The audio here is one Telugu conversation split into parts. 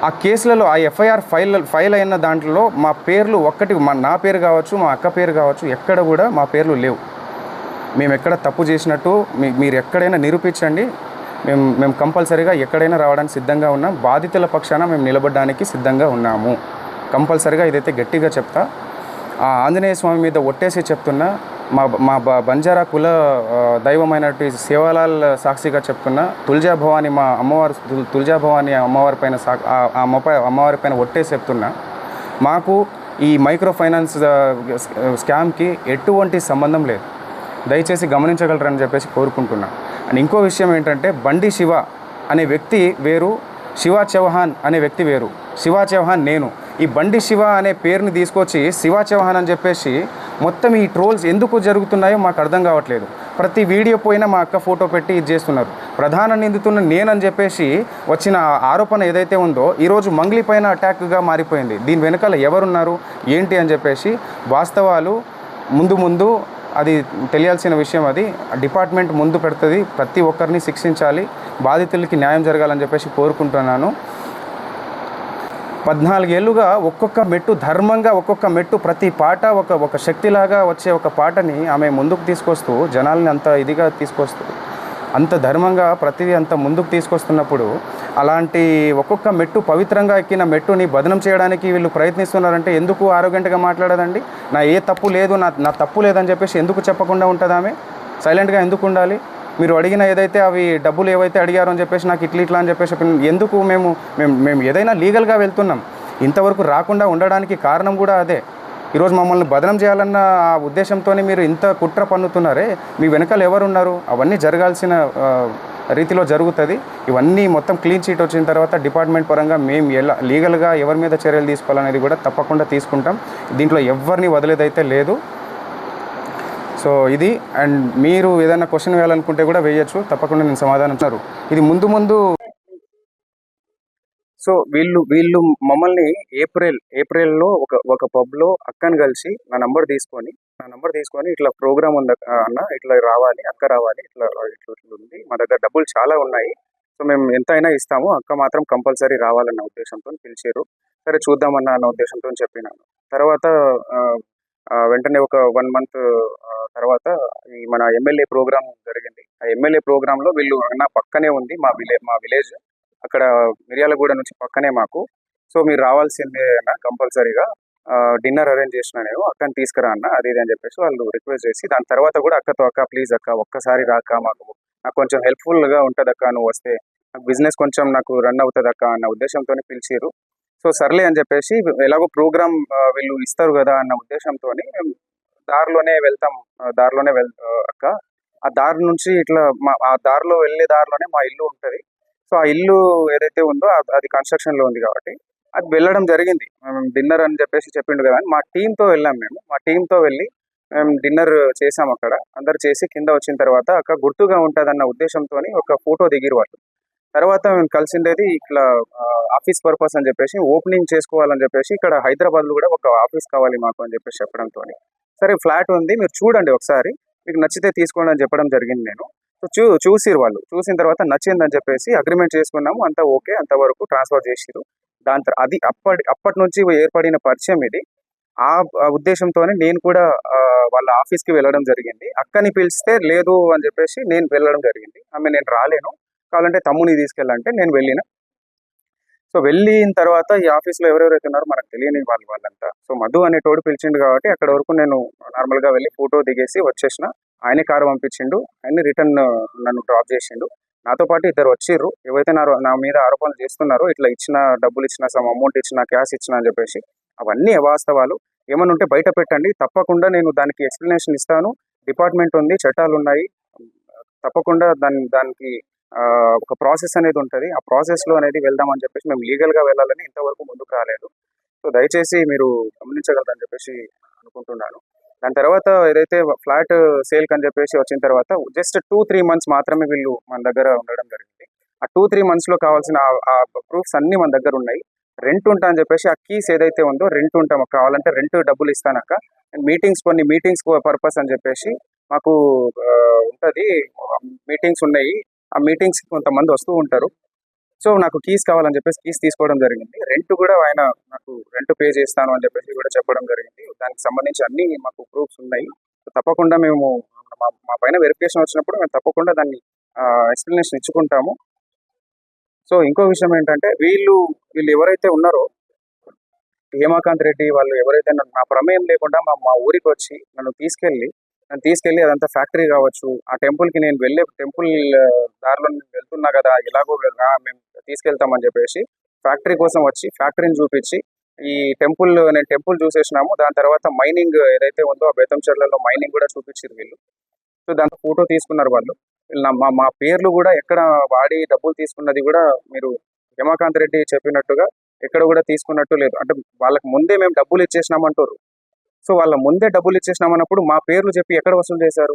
ఆ కేసులలో ఆ ఎఫ్ఐఆర్ ఫైల్ అయిన దాంట్లో మా పేర్లు నా పేరు కావచ్చు, మా అక్క పేరు కావచ్చు, ఎక్కడ కూడా మా పేర్లు లేవు. మేము ఎక్కడ తప్పు చేసినట్టు మీరు ఎక్కడైనా నిరూపించండి. మేము కంపల్సరీగా ఎక్కడైనా రావడానికి సిద్ధంగా ఉన్నాం. బాధితుల పక్షాన మేము నిలబడడానికి సిద్ధంగా ఉన్నాము. కంపల్సరీగా ఇదైతే గట్టిగా చెప్తా. ఆ ఆంజనేయ స్వామి మీద ఒట్టేసి చెప్తున్నా. మా బంజారా కుల దైవమైనటువంటి సేవాలాల్ సాక్షిగా చెప్తున్నా. తుల్జా భవాని మా అమ్మవారు, తుల్జా భవాని అమ్మవారి పైన అమ్మవారి పైన ఒట్టేసి చెప్తున్నా. మాకు ఈ మైక్రో ఫైనాన్స్ స్కామ్కి ఎటువంటి సంబంధం లేదు. దయచేసి గమనించగలరని చెప్పేసి కోరుకుంటున్నా. అండ్ ఇంకో విషయం ఏంటంటే, బండి శివ అనే వ్యక్తి వేరు, శివ చౌహాన్ అనే వ్యక్తి వేరు. శివ చౌహాన్ నేను. ఈ బండి శివ అనే పేరుని తీసుకొచ్చి శివ చౌహాన్ అని చెప్పేసి మొత్తం ఈ ట్రోల్స్ ఎందుకు జరుగుతున్నాయో మాకు అర్థం కావట్లేదు. ప్రతి వీడియో పోయినా మా అక్క ఫోటో పెట్టి ఇది చేస్తున్నారు. ప్రధాన నిందితున్న నేనని చెప్పేసి వచ్చిన ఆరోపణ ఏదైతే ఉందో ఈరోజు మంగ్లీ పైన అటాక్గా మారిపోయింది. దీని వెనకాల ఎవరున్నారు ఏంటి అని చెప్పేసి వాస్తవాలు ముందు అది తెలియాల్సిన విషయం. అది డిపార్ట్మెంట్ ముందు పెడుతుంది. ప్రతి ఒక్కరిని శిక్షించాలి, బాధితులకి న్యాయం జరగాలని చెప్పేసి కోరుకుంటున్నాను. 14 ఏళ్ళుగా ఒక్కొక్క మెట్టు ధర్మంగా, ఒక్కొక్క మెట్టు ప్రతి పాట ఒక శక్తిలాగా వచ్చే ఒక పాటని ఆమె ముందుకు తీసుకొస్తూ జనాల్ని అంత ఇదిగా తీసుకొస్తూ అంత ధర్మంగా ప్రతిదీ అంత ముందుకు తీసుకొస్తున్నప్పుడు అలాంటి ఒక్కొక్క మెట్టు పవిత్రంగా ఎక్కిన మెట్టుని బదనం చేయడానికి వీళ్ళు ప్రయత్నిస్తున్నారంటే ఎందుకు ఆరోగ్యంగా మాట్లాడదండి? నా ఏ తప్పు లేదు, నా తప్పు లేదని చెప్పేసి ఎందుకు చెప్పకుండా ఉంటుంది? ఆమె సైలెంట్గా ఎందుకు ఉండాలి? మీరు అడిగిన ఏదైతే అవి డబ్బులు ఏవైతే అడిగారో అని చెప్పేసి నాకు ఇట్లా అని చెప్పేసి ఎందుకు మేము ఏదైనా లీగల్గా వెళ్తున్నాం. ఇంతవరకు రాకుండా ఉండడానికి కారణం కూడా అదే. ఈరోజు మమ్మల్ని బదనం చేయాలన్న ఆ ఉద్దేశంతో మీరు ఇంత కుట్ర పన్నుతున్నారే, మీ వెనకాల ఎవరున్నారు? అవన్నీ జరగాల్సిన రీతిలో జరుగుతుంది. ఇవన్నీ మొత్తం క్లీన్ చీట్ వచ్చిన తర్వాత డిపార్ట్మెంట్ పరంగా మేము ఎలా లీగల్గా ఎవరి మీద చర్యలు తీసుకోవాలనేది కూడా తప్పకుండా తీసుకుంటాం. దీంట్లో ఎవరిని వదిలేదైతే లేదు. సో ఇది. అండ్ మీరు ఏదైనా క్వశ్చన్ వేయాలనుకుంటే కూడా వేయచ్చు, తప్పకుండా నేను సమాధానం ఇస్తారు. ఇది ముందు సో వీళ్ళు మమ్మల్ని ఏప్రిల్లో ఒక పబ్లో అక్కని కలిసి నా నంబర్ తీసుకొని ఇట్లా ప్రోగ్రామ్ ఉంది అన్న, ఇట్లా రావాలి, అక్క రావాలి, ఇట్లా ఉంది, మా దగ్గర డబ్బులు చాలా ఉన్నాయి, సో మేము ఎంతైనా ఇస్తాము, అక్క మాత్రం కంపల్సరీ రావాలన్న ఉద్దేశంతో పిలిచారు. సరే చూద్దామన్న అన్న ఉద్దేశంతో చెప్పినాను. తర్వాత వెంటనే ఒక 1 మంత్ తర్వాత ఈ మన ఎమ్మెల్యే ప్రోగ్రామ్ జరిగింది. ఆ ఎమ్మెల్యే ప్రోగ్రాంలో వీళ్ళు నా పక్కనే ఉంది మా విలేజ్, అక్కడ మిర్యాలగూడ నుంచి పక్కనే మాకు. సో మీరు రావాల్సిందే అన్న కంపల్సరీగా, డిన్నర్ అరేంజ్ చేసిన నేను, అక్కని తీసుకురా అన్న, అది ఇది అని చెప్పేసి వాళ్ళు రిక్వెస్ట్ చేసి, దాని తర్వాత కూడా అక్క ప్లీజ్ అక్క ఒక్కసారి రాక, నాకు కొంచెం హెల్ప్ఫుల్గా ఉంటుంది అక్క, నువ్వు వస్తే నాకు బిజినెస్ కొంచెం నాకు రన్ అవుతుంది అక్క అన్న ఉద్దేశంతో పిలిచారు. సో సర్లే అని చెప్పేసి, ఎలాగో ప్రోగ్రామ్ వీళ్ళు ఇస్తారు కదా అన్న ఉద్దేశంతో దారిలోనే వెళ్తాం. అక్క ఆ దారి నుంచి ఇట్లా ఆ దారిలో వెళ్ళే దారిలోనే మా ఇల్లు ఉంటుంది. సో ఆ ఇల్లు ఏదైతే ఉందో అది కన్స్ట్రక్షన్లో ఉంది కాబట్టి అది వెళ్ళడం జరిగింది. డిన్నర్ అని చెప్పేసి చెప్పిండు కదా అని మా టీంతో వెళ్ళాం. మా టీంతో వెళ్ళి మేము డిన్నర్ చేసాం. అక్కడ అందరు చేసి కింద వచ్చిన తర్వాత అక్క గుర్తుగా ఉంటుంది అన్న ఉద్దేశంతో ఒక ఫోటో దిగిరు వాళ్ళు. తర్వాత మేము కలిసిండేది ఇట్లా ఆఫీస్ పర్పస్ అని చెప్పేసి, ఓపెనింగ్ చేసుకోవాలని చెప్పేసి, ఇక్కడ హైదరాబాద్లో కూడా ఒక ఆఫీస్ కావాలి మాకు అని చెప్పేసి చెప్పడంతో, సరే ఫ్లాట్ ఉంది మీరు చూడండి ఒకసారి, మీకు నచ్చితే తీసుకోండి అని చెప్పడం జరిగింది. నేను చూసిరు వాళ్ళు, చూసిన తర్వాత నచ్చిందని చెప్పేసి అగ్రిమెంట్ చేసుకున్నాము. అంతా ఓకే, అంతవరకు ట్రాన్స్ఫర్ చేసిరు. దాని తర్వాత అది అప్పటి నుంచి ఏర్పడిన పరిచయం ఇది. ఆ ఉద్దేశంతోనే నేను కూడా వాళ్ళ ఆఫీస్కి వెళ్ళడం జరిగింది. అక్కని పిలిస్తే లేదు అని చెప్పేసి నేను వెళ్ళడం జరిగింది. నేను రాలేను, కావాలంటే తమ్ముని తీసుకెళ్ళాలంటే నేను వెళ్ళిన. సో వెళ్ళిన తర్వాత ఈ ఆఫీస్లో ఎవరెవరైతే ఉన్నారో మనకు తెలియని వాళ్ళంతా. సో మధు అనే తోడు పిలిచిండు కాబట్టి అక్కడ వరకు నేను నార్మల్గా వెళ్ళి ఫోటో దిగేసి వచ్చేసిన. ఆయనే కారు పంపించిండు, ఆయన్ని రిటర్న్ నన్ను డ్రాప్ చేసిండు. నాతో పాటు ఇద్దరు వచ్చిర్రు, ఏవైతే నా మీద ఆరోపణలు చేస్తున్నారో, ఇట్లా డబ్బులు ఇచ్చిన, సమ్ అమౌంట్ ఇచ్చిన, క్యాష్ ఇచ్చిన అని చెప్పేసి, అవన్నీ అవాస్తవాలు. ఏమన్నా ఉంటే బయట పెట్టండి, తప్పకుండా నేను దానికి ఎక్స్ప్లెనేషన్ ఇస్తాను. డిపార్ట్మెంట్ ఉంది, చట్టాలు ఉన్నాయి, తప్పకుండా దానికి ఒక ప్రాసెస్ అనేది ఉంటుంది. ఆ ప్రాసెస్లో అనేది వెళ్దామని చెప్పేసి మేము లీగల్గా వెళ్ళాలని ఇంతవరకు ముందుకు రాలేదు. సో దయచేసి మీరు గమనించగలరని చెప్పేసి అనుకుంటున్నాను. దాని తర్వాత ఏదైతే ఫ్లాట్ సేల్కి అని చెప్పేసి వచ్చిన తర్వాత జస్ట్ 2-3 మంత్స్ మాత్రమే వీళ్ళు మన దగ్గర ఉండడం జరిగింది. ఆ 2-3 మంత్స్లో కావాల్సిన ఆ ప్రూఫ్స్ అన్నీ మన దగ్గర ఉన్నాయి. రెంట్ ఉంటా అని చెప్పేసి, ఆ కీస్ ఏదైతే ఉందో రెంట్ ఉంటాం, కావాలంటే రెంట్ డబ్బులు ఇస్తానక్క, కొన్ని మీటింగ్స్ పర్పస్ అని చెప్పేసి మాకు ఉంటుంది, మీటింగ్స్ ఉన్నాయి. ఆ మీటింగ్స్కి కొంతమంది వస్తూ ఉంటారు. సో నాకు కీస్ కావాలని చెప్పేసి కీస్ తీసుకోవడం జరిగింది. రెంట్ కూడా ఆయన నాకు రెంట్ పే చేస్తాను అని చెప్పేసి కూడా చెప్పడం జరిగింది. దానికి సంబంధించి అన్ని మాకు ప్రూఫ్స్ ఉన్నాయి. సో తప్పకుండా మేము మా పైన వెరిఫికేషన్ వచ్చినప్పుడు మేము తప్పకుండా దాన్ని ఎక్స్ప్లెనేషన్ ఇచ్చుకుంటాము. సో ఇంకో విషయం ఏంటంటే వీళ్ళు ఎవరైతే ఉన్నారో హేమాకాంత్ రెడ్డి వాళ్ళు ఎవరైతే నా ప్రమేయం లేకుండా మా ఊరికి వచ్చి నన్ను తీసుకెళ్ళి అదంతా ఫ్యాక్టరీ కావచ్చు, ఆ టెంపుల్కి నేను వెళ్ళే టెంపుల్ దారిలో నేను వెళ్తున్నా కదా, ఎలాగో మేము తీసుకెళ్తామని చెప్పేసి ఫ్యాక్టరీ కోసం వచ్చి ఫ్యాక్టరీని చూపించి నేను టెంపుల్ చూసేసినాము. దాని తర్వాత మైనింగ్ ఏదైతే ఉందో ఆ బేతంచెర్లలో మైనింగ్ కూడా చూపించారు వీళ్ళు. సో దాంతో ఫోటో తీసుకున్నారు వాళ్ళు. మా పేర్లు కూడా ఎక్కడ వాడి డబ్బులు తీసుకున్నది కూడా మీరు హేమాకాంత్ రెడ్డి చెప్పినట్టుగా ఎక్కడ కూడా తీసుకున్నట్టు లేదు. అంటే వాళ్ళకి ముందే మేము డబ్బులు ఇచ్చేసినామంటారు. సో వాళ్ళ ముందే డబ్బులు ఇచ్చేసినామన్నప్పుడు మా పేర్లు చెప్పి ఎక్కడ వసూలు చేశారు?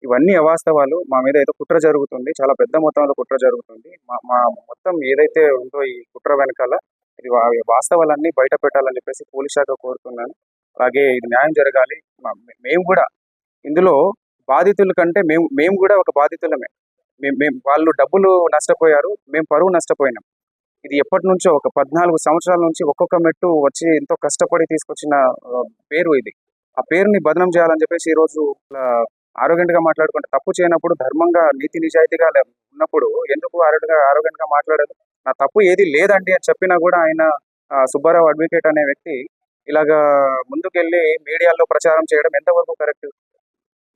ఇవన్నీ అవాస్తవాలు. మా మీద ఏదో కుట్ర జరుగుతుంది, చాలా పెద్ద మొత్తంలో కుట్ర జరుగుతుంది. మా మొత్తం ఏదైతే ఉందో ఈ కుట్ర వెనకాల ఇది వాస్తవాలన్నీ బయట పెట్టాలని చెప్పేసి పోలీస్ శాఖ కోరుతున్నాను. అలాగే ఇది న్యాయం జరగాలి. మేము కూడా ఇందులో బాధితుల కంటే మేము కూడా ఒక బాధితులమే. వాళ్ళు డబ్బులు నష్టపోయారు, మేము పరువు నష్టపోయినాం. ఇది ఎప్పటి నుంచో ఒక 14 సంవత్సరాల నుంచి ఒక్కొక్క మెట్టు వచ్చి ఎంతో కష్టపడి తీసుకొచ్చిన పేరు ఇది. ఆ పేరుని బదనం చేయాలని చెప్పేసి ఈరోజు ఆరోగ్యంట్ గా మాట్లాడుకుంటే తప్పు చేయనప్పుడు ధర్మంగా నీతి నిజాయితీగా ఉన్నప్పుడు ఎందుకు ఆరోగ్యంట్ గా మాట్లాడదు? నా తప్పు ఏది లేదండి అని చెప్పినా కూడా ఆయన సుబ్బారావు అడ్వకేట్ అనే వ్యక్తి ఇలాగా ముందుకెళ్ళి మీడియాలో ప్రచారం చేయడం ఎంతవరకు కరెక్ట్?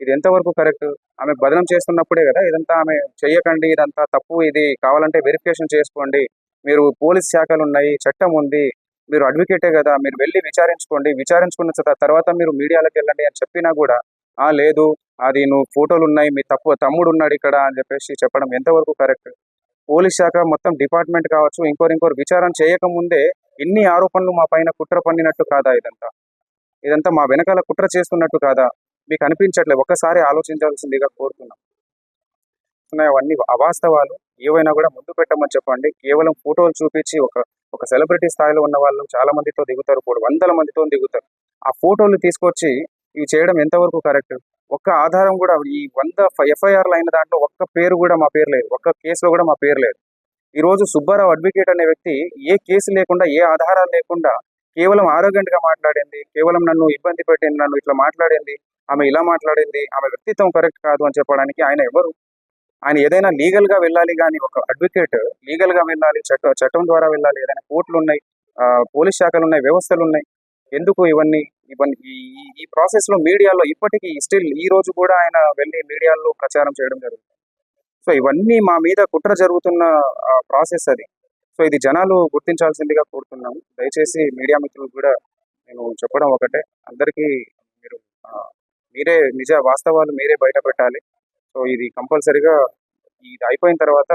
ఇది ఎంతవరకు కరెక్ట్? ఆమె బదనం చేస్తున్నప్పుడే కదా ఇదంతా ఆమె చెయ్యకండి, ఇదంతా తప్పు, ఇది కావాలంటే వెరిఫికేషన్ చేసుకోండి, మీరు పోలీస్ శాఖలు ఉన్నాయి, చట్టం ఉంది, మీరు అడ్వకేటే కదా, మీరు వెళ్ళి విచారించుకోండి, విచారించుకున్న తర్వాత మీరు మీడియాలోకి వెళ్ళండి అని చెప్పినా కూడా లేదు, అది నువ్వు ఫోటోలు ఉన్నాయి, మీ తమ్ముడు ఉన్నాడు ఇక్కడ అని చెప్పేసి చెప్పడం ఎంతవరకు కరెక్ట్? పోలీస్ శాఖ మొత్తం డిపార్ట్మెంట్ కావచ్చు, ఇంకోరు విచారణ చేయకముందే ఇన్ని ఆరోపణలు మా పైన కుట్ర పన్నినట్టు కాదా? ఇదంతా మా వెనకాల కుట్ర చేస్తున్నట్టు కాదా? మీకు అనిపించట్లేదు? ఒక్కసారి ఆలోచించాల్సిందిగా కోరుతున్నాం. అవన్నీ అవాస్తవాలు. ఏవైనా కూడా ముందు పెట్టమని చెప్పండి. కేవలం ఫోటోలు చూపించి ఒక సెలబ్రిటీ స్థాయిలో ఉన్న వాళ్ళు చాలా మందితో దిగుతారు, వందల మందితో దిగుతారు. ఆ ఫోటోలు తీసుకొచ్చి ఇవి చేయడం ఎంతవరకు కరెక్ట్? ఒక్క ఆధారం కూడా ఈ 100 ఎఫ్ఐఆర్లు అయిన దాంట్లో ఒక్క పేరు కూడా మా పేరు లేదు, ఒక్క కేసులో కూడా మా పేరు లేదు. ఈ రోజు సుబ్బారావు అడ్వకేట్ అనే వ్యక్తి ఏ కేసు లేకుండా, ఏ ఆధారాలు లేకుండా కేవలం ఆరోగ్యంట్ గా మాట్లాడింది, కేవలం నన్ను ఇబ్బంది పెట్టింది, నన్ను ఇట్లా మాట్లాడింది, ఆమె ఇలా మాట్లాడింది, ఆమె వ్యక్తిత్వం కరెక్ట్ కాదు అని చెప్పడానికి ఆయన ఎవరు? ఆయన ఏదైనా లీగల్ గా వెళ్ళాలి, కానీ ఒక అడ్వకేట్ లీగల్ గా వెళ్ళాలి, చట్టం ద్వారా వెళ్ళాలి. ఏదైనా కోర్టులు ఉన్నాయి, పోలీస్ శాఖలు ఉన్నాయి, వ్యవస్థలు ఉన్నాయి. ఎందుకు ఇవన్నీ ఈ ప్రాసెస్ లో మీడియాలో ఇప్పటికీ స్టిల్ ఈ రోజు కూడా ఆయన వెళ్ళి మీడియాలో ప్రచారం చేయడం జరుగుతుంది. సో ఇవన్నీ మా మీద కుట్ర జరుగుతున్న ప్రాసెస్ అది. సో ఇది జనాలు గుర్తించాల్సిందిగా కోరుతున్నాము. దయచేసి మీడియా మిత్రులు కూడా నేను చెప్పడం ఒకటే, అందరికీ మీరే వాస్తవాలు మీరే బయట పెట్టాలి. సో ఇది కంపల్సరీగా ఇది అయిపోయిన తర్వాత,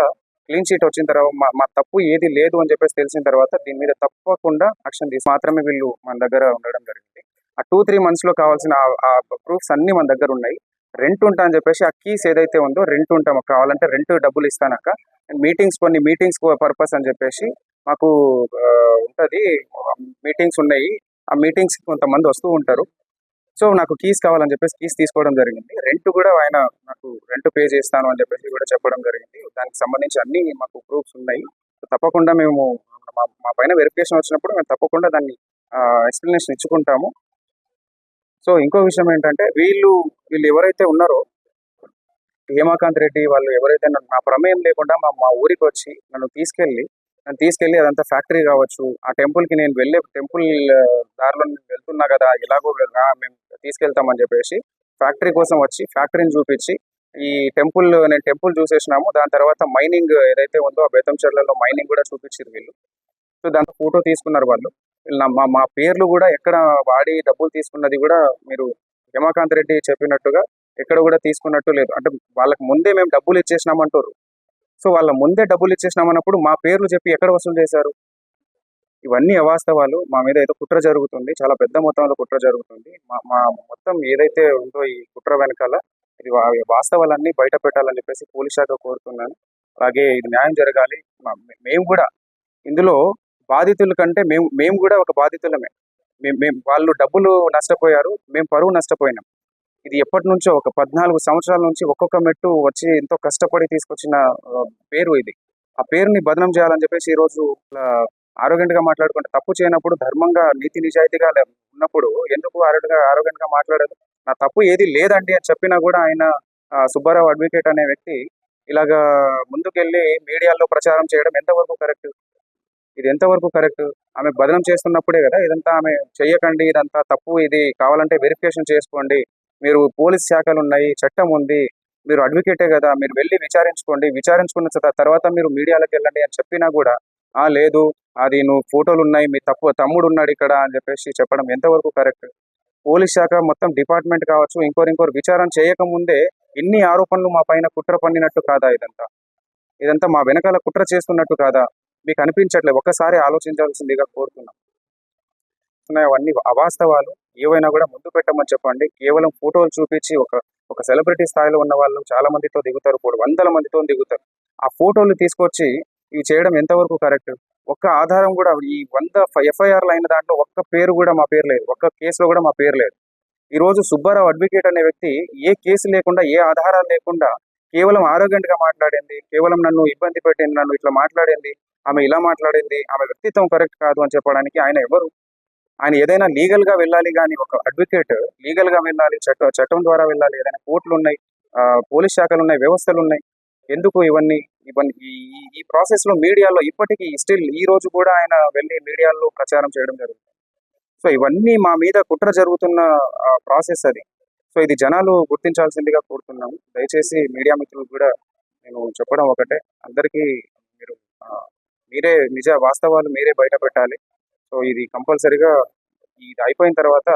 క్లీన్ షీట్ వచ్చిన తర్వాత, మా తప్పు ఏది లేదు అని చెప్పేసి తెలిసిన తర్వాత దీని మీద తప్పకుండా యాక్షన్ మాత్రమే వీళ్ళు మన దగ్గర ఉండడం జరిగింది. ఆ 2-3 months లో కావాల్సిన ఆ ప్రూఫ్స్ అన్ని మన దగ్గర ఉన్నాయి. రెంట్ ఉంటా అని చెప్పేసి ఆ కీస్ ఏదైతే ఉందో రెంట్ ఉంటాం, కావాలంటే రెంట్ డబ్బులు ఇస్తానక్క, కొన్ని మీటింగ్స్ పర్పస్ అని చెప్పేసి మాకు ఉంటుంది, మీటింగ్స్ ఉన్నాయి, ఆ మీటింగ్స్ కొంతమంది వస్తూ ఉంటారు. సో నాకు కీస్ కావాలని చెప్పేసి కీస్ తీసుకోవడం జరిగింది. రెంట్ కూడా ఆయన నాకు రెంట్ పే చేస్తాను అని చెప్పేసి కూడా చెప్పడం జరిగింది. దానికి సంబంధించి అన్ని మాకు ప్రూఫ్స్ ఉన్నాయి. సో తప్పకుండా మేము మా పైన వెరిఫికేషన్ వచ్చినప్పుడు మేము తప్పకుండా దాన్ని ఎక్స్ప్లెనేషన్ ఇచ్చుకుంటాము. సో ఇంకో విషయం ఏంటంటే వీళ్ళు ఎవరైతే ఉన్నారో హేమాకాంత్ రెడ్డి వాళ్ళు ఎవరైతే నా ప్రమేయం లేకుండా మా ఊరికి వచ్చి నన్ను తీసుకెళ్ళి అదంతా ఫ్యాక్టరీ కావచ్చు, ఆ టెంపుల్కి నేను వెళ్ళే టెంపుల్ దారిలో నేను వెళ్తున్నా కదా, ఎలాగో మేము తీసుకెళ్తామని చెప్పేసి ఫ్యాక్టరీ కోసం వచ్చి ఫ్యాక్టరీని చూపించి నేను టెంపుల్ చూసేసినాము. దాని తర్వాత మైనింగ్ ఏదైతే ఉందో ఆ బేతంచెర్లలో మైనింగ్ కూడా చూపించారు వీళ్ళు. సో దాంతో ఫోటో తీసుకున్నారు వాళ్ళు. మా పేర్లు కూడా ఎక్కడ వాడి డబ్బులు తీసుకున్నది కూడా మీరు హేమాకాంత్ రెడ్డి చెప్పినట్టుగా ఎక్కడ కూడా తీసుకున్నట్టు లేదు. అంటే వాళ్ళకి ముందే మేము డబ్బులు ఇచ్చేసినామంటారు. సో వాళ్ళ ముందే డబ్బులు ఇచ్చేసినామన్నప్పుడు మా పేర్లు చెప్పి ఎక్కడ వసూలు చేశారు? ఇవన్నీ అవాస్తవాలు. మా మీద ఏదో కుట్ర జరుగుతుంది, చాలా పెద్ద మొత్తంలో కుట్ర జరుగుతుంది. మా మొత్తం ఏదైతే ఉందో ఈ కుట్ర వెనకాల ఇది వాస్తవాలన్నీ బయట పెట్టాలని చెప్పేసి పోలీస్ శాఖ కోరుతున్నాను. అలాగే ఇది న్యాయం జరగాలి. మేము కూడా ఇందులో బాధితుల కంటే మేము కూడా ఒక బాధితులమే. వాళ్ళు డబ్బులు నష్టపోయారు, మేము పరువు నష్టపోయినాం. ఇది ఎప్పటి నుంచో ఒక 14 సంవత్సరాల నుంచి ఒక్కొక్క మెట్టు వచ్చి ఎంతో కష్టపడి తీసుకొచ్చిన పేరు ఇది. ఆ పేరుని బదనం చేయాలని చెప్పేసి ఈరోజు ఆరోగ్యంగా మాట్లాడుకుంటే తప్పు చేయనప్పుడు ధర్మంగా నీతి నిజాయితీగా ఉన్నప్పుడు ఎందుకు ఆరోగ్యంగా మాట్లాడదు? నా తప్పు ఏది లేదండి అని చెప్పినా కూడా ఆయన సుబ్బారావు అడ్వకేట్ అనే వ్యక్తి ఇలాగా ముందుకెళ్ళి మీడియాలో ప్రచారం చేయడం ఎంతవరకు కరెక్ట్? ఇది ఎంతవరకు కరెక్ట్? ఆమె బదనం చేస్తున్నప్పుడే కదా ఇదంతా ఆమె చెయ్యకండి, ఇదంతా తప్పు, ఇది కావాలంటే వెరిఫికేషన్ చేసుకోండి, మీరు పోలీస్ శాఖలు ఉన్నాయి, చట్టం ఉంది, మీరు అడ్వకేటే కదా, మీరు వెళ్ళి విచారించుకోండి, విచారించుకున్న తర్వాత మీరు మీడియాలోకి వెళ్ళండి అని చెప్పినా కూడా లేదు, అది నువ్వు ఫోటోలు ఉన్నాయి, మీ తమ్ముడు ఉన్నాడు ఇక్కడ అని చెప్పేసి చెప్పడం ఎంతవరకు కరెక్ట్? పోలీస్ శాఖ మొత్తం డిపార్ట్మెంట్ కావచ్చు, ఇంకోరు విచారణ చేయకముందే ఇన్ని ఆరోపణలు మా పైన కుట్ర పన్నినట్టు కాదా? ఇదంతా మా వెనకాల కుట్ర చేస్తున్నట్టు కాదా? మీకు అనిపించట్లేదు? ఒక్కసారి ఆలోచించాల్సిందిగా కోరుతున్నాం. అవన్నీ అవాస్తవాలు, ఏవైనా కూడా ముందు పెట్టమని చెప్పండి. కేవలం ఫోటోలు చూపించి ఒక సెలబ్రిటీ స్థాయిలో ఉన్న వాళ్ళు చాలా మందితో దిగుతారు, వందల మందితో దిగుతారు. ఆ ఫోటోలు తీసుకొచ్చి ఇవి చేయడం ఎంతవరకు కరెక్ట్? ఒక్క ఆధారం కూడా, ఈ 100 ఎఫ్ఐఆర్లు అయిన దాంట్లో ఒక్క పేరు కూడా మా పేరు లేదు, ఒక్క కేసులో కూడా మా పేరు లేదు. ఈ రోజు సుబ్బారావు అడ్వకేట్ అనే వ్యక్తి ఏ కేసు లేకుండా, ఏ ఆధారాలు లేకుండా కేవలం ఆరోగ్యంగా మాట్లాడింది, కేవలం నన్ను ఇబ్బంది పెట్టింది, నన్ను ఇట్లా మాట్లాడింది, ఆమె ఇలా మాట్లాడింది, ఆమె వ్యక్తిత్వం కరెక్ట్ కాదు అని చెప్పడానికి ఆయన ఎవరు? ఆయన ఏదైనా లీగల్ గా వెళ్ళాలి, కానీ ఒక అడ్వకేట్ లీగల్ గా వెళ్ళాలి, చట్టం ద్వారా వెళ్ళాలి, ఏదైనా కోర్టులు ఉన్నాయి, పోలీస్ శాఖలు ఉన్నాయి, వ్యవస్థలు ఉన్నాయి. ఎందుకు ఇవన్నీ ఇవన్నీ ఈ ప్రాసెస్ లో మీడియాలో ఇప్పటికీ స్టిల్ ఈ రోజు కూడా ఆయన వెళ్ళి మీడియాలో ప్రచారం చేయడం జరుగుతుంది. సో ఇవన్నీ మా మీద కుట్ర జరుగుతున్న ప్రాసెస్ అది. సో ఇది జనాలు గుర్తించాల్సిందిగా కోరుతున్నాము. దయచేసి మీడియా మిత్రులు కూడా నేను చెప్పడం ఒకటే, అందరికీ మీరు మీరే నిజ వాస్తవాలు మీరే బయట పెట్టాలి. సో ఇది కంపల్సరీగా ఇది అయిపోయిన తర్వాత,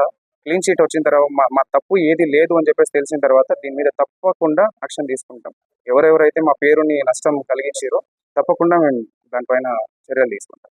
క్లీన్ షీట్ వచ్చిన తర్వాత, మా తప్పు ఏది లేదు అని చెప్పేసి తెలిసిన తర్వాత దీని మీద తప్పకుండా యాక్షన్ తీసుకుంటాం. ఎవరెవరైతే మా పేరుని నష్టం కలిగించారో తప్పకుండా మేము దానిపైన చర్యలు తీసుకుంటాం.